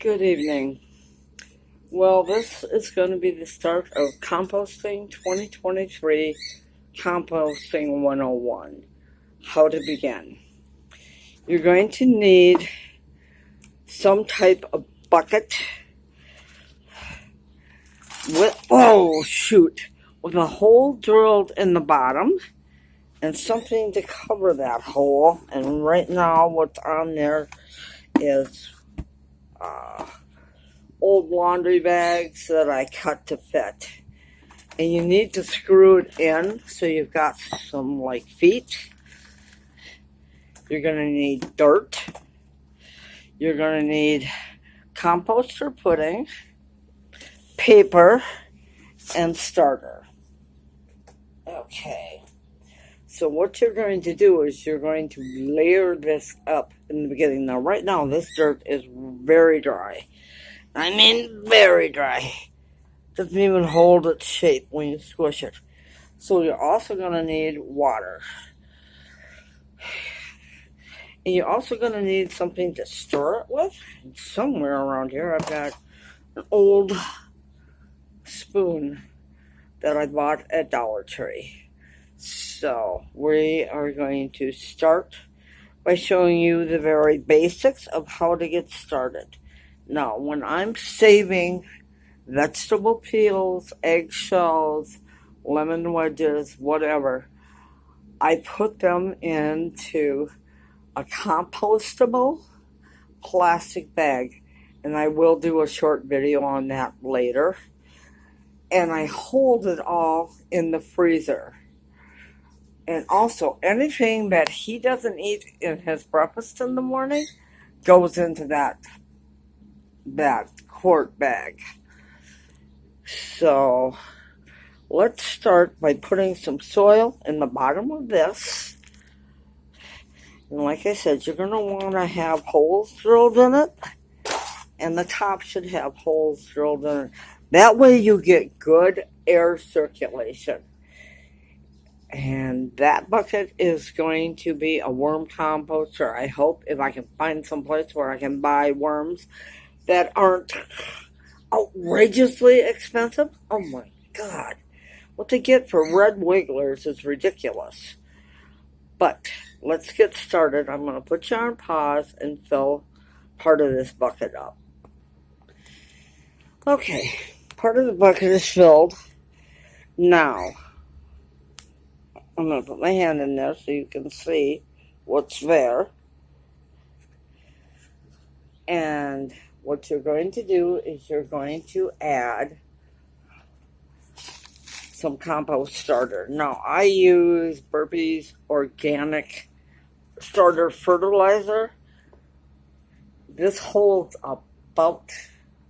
Good evening. Well, this is going to be the start of Composting 2023, Composting 101, how to begin. You're going to need some type of bucket with a hole drilled in the bottom and something to cover that hole. And right now what's on there is old laundry bags that I cut to fit. And you need to screw it in so you've got some like feet. You're going to need dirt. You're going to need composter pudding, paper, and starter. Okay. So what you're going to do is you're going to layer this up in the beginning. Now, right now, this dirt is very dry. I mean, very dry. Doesn't even hold its shape when you squish it. So you're also going to need water. And you're also going to need something to stir it with. Somewhere around here, I've got an old spoon that I bought at Dollar Tree. So we are going to start by showing you the very basics of how to get started. Now, when I'm saving vegetable peels, eggshells, lemon wedges, whatever, I put them into a compostable plastic bag. And I will do a short video on that later. And I hold it all in the freezer. And also, anything that he doesn't eat in his breakfast in the morning goes into that quart bag. So let's start by putting some soil in the bottom of this. And like I said, you're going to want to have holes drilled in it. And the top should have holes drilled in it. That way you get good air circulation. And that bucket is going to be a worm composter. I hope if I can find some place where I can buy worms that aren't outrageously expensive. Oh my God. What they get for red wigglers is ridiculous. But let's get started. I'm going to put you on pause and fill part of this bucket up. Okay, part of the bucket is filled. Now, I'm going to put my hand in there so you can see what's there. And what you're going to do is you're going to add some compost starter. Now, I use Burpee's organic starter fertilizer. This holds about,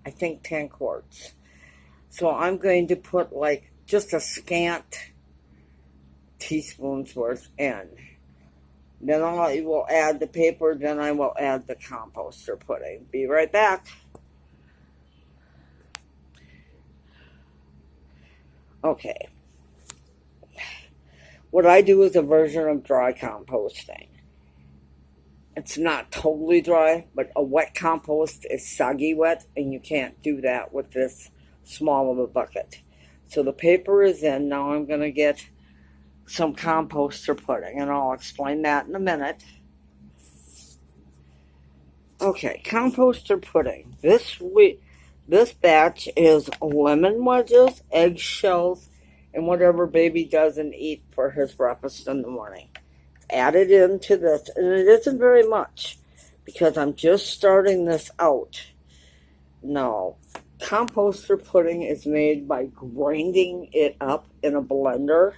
I think, 10 quarts. So I'm going to put like just a scant teaspoon's worth in. Then I will add the paper, then I will add the composter pudding. Be right back. Okay. What I do is a version of dry composting. It's not totally dry, but a wet compost is soggy wet, and you can't do that with this small of a bucket. So the paper is in. Now I'm going to get some composter pudding, and I'll explain that in a minute. Okay, composter pudding. This batch is lemon wedges, eggshells, and whatever baby doesn't eat for his breakfast in the morning. Add it into this, and it isn't very much because I'm just starting this out. No, composter pudding is made by grinding it up in a blender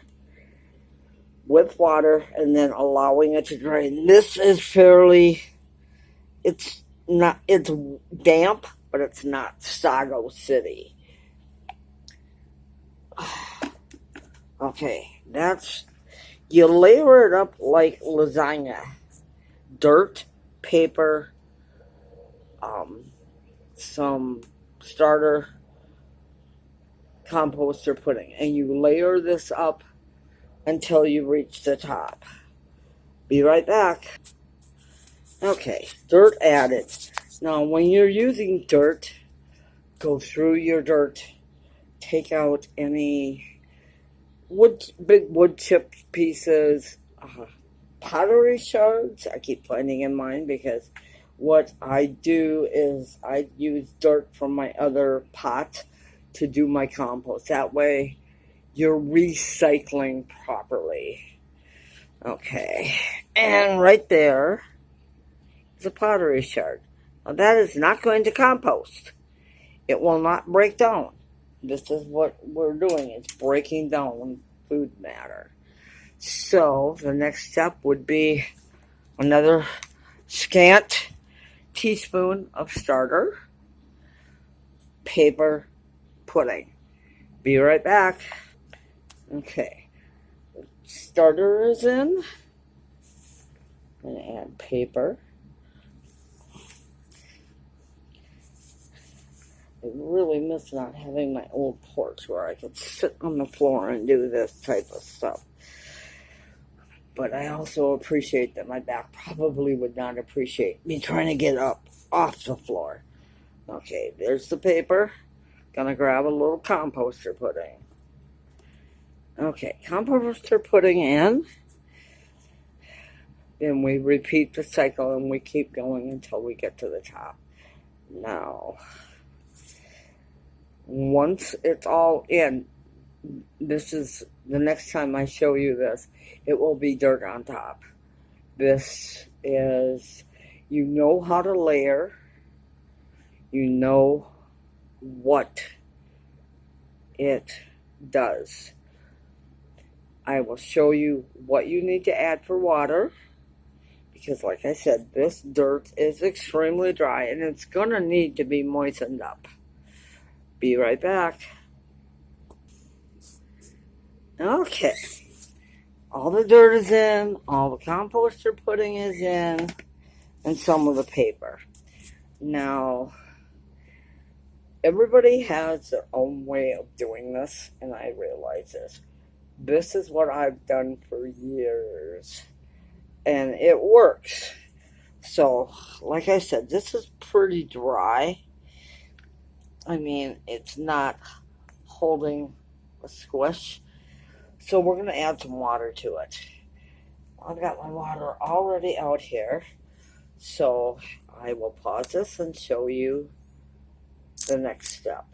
with water and then allowing it to drain. This is it's damp, but it's not Sago City. Okay, you layer it up like lasagna. Dirt, paper, some starter, composter pudding. And you layer this up until you reach the top. Be right back. Okay, dirt added. Now, when you're using dirt, go through your dirt, take out any big wood chip pieces, pottery shards. I keep finding in mine because what I do is I use dirt from my other pot to do my compost. That way you're recycling properly. Okay, and right there is a pottery shard. Now that is not going to compost. It will not break down. This is what we're doing. It's breaking down food matter. So the next step would be another scant teaspoon of starter paper pudding. Be right back. Okay, starter is in. I'm going to add paper. I really miss not having my old porch where I could sit on the floor and do this type of stuff. But I also appreciate that my back probably would not appreciate me trying to get up off the floor. Okay, there's the paper. Gonna grab a little composter pudding. Okay, composter pudding in. Then we repeat the cycle and we keep going until we get to the top. Now, once it's all in, this is the next time I show you this, it will be dirt on top. This is, you know how to layer, you know what it does. I will show you what you need to add for water, because like I said, this dirt is extremely dry and it's gonna need to be moistened up. Be right back. Okay, all the dirt is in, all the composter pudding is in, and some of the paper. Now, everybody has their own way of doing this, and I realize this. This is what I've done for years, and it works. So, like I said, this is pretty dry. I mean, it's not holding a squish. So we're going to add some water to it. I've got my water already out here. So I will pause this and show you the next step.